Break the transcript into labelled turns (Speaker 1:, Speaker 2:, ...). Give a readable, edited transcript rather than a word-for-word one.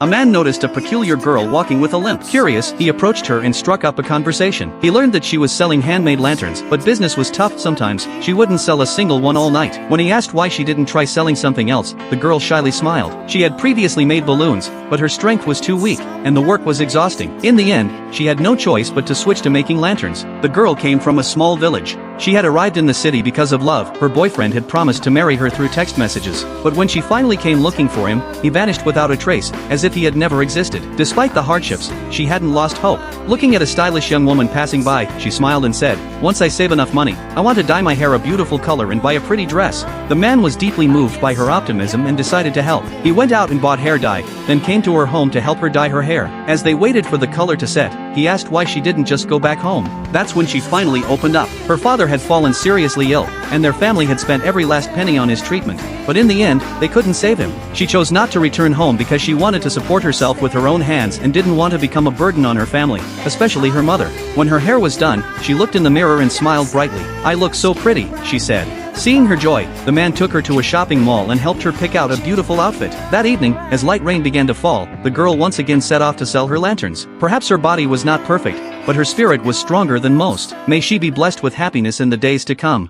Speaker 1: a man noticed a peculiar girl walking with a limp. Curious, he approached her and struck up a conversation. He learned that she was selling handmade lanterns, but business was tough sometimes. She wouldn't sell a single one all night. When he asked why she didn't try selling something else, the girl shyly smiled. She had previously made balloons, but her strength was too weak, and the work was exhausting. In the end, she had no choice but to switch to making lanterns. The girl came from a small village. She had arrived in the city because of love. Her boyfriend had promised to marry her through text messages. But when she finally came looking for him, he vanished without a trace, as if he had never existed. Despite the hardships, she hadn't lost hope. Looking at a stylish young woman passing by, she smiled and said, "Once I save enough money, I want to dye my hair a beautiful color and buy a pretty dress." The man was deeply moved by her optimism and decided to help. He went out and bought hair dye, then came to her home to help her dye her hair. As they waited for the color to set, he asked why she didn't just go back home. That's when she finally opened up. Her father had fallen seriously ill, and their family had spent every last penny on his treatment. But in the end, they couldn't save him. She chose not to return home because she wanted to support herself with her own hands and didn't want to become a burden on her family, especially her mother. When her hair was done, she looked in the mirror and smiled brightly. "I look so pretty," she said. Seeing her joy, the man took her to a shopping mall and helped her pick out a beautiful outfit. That evening, as light rain began to fall, the girl once again set off to sell her lanterns. Perhaps her body was not perfect, but her spirit was stronger than most. May she be blessed with happiness in the days to come.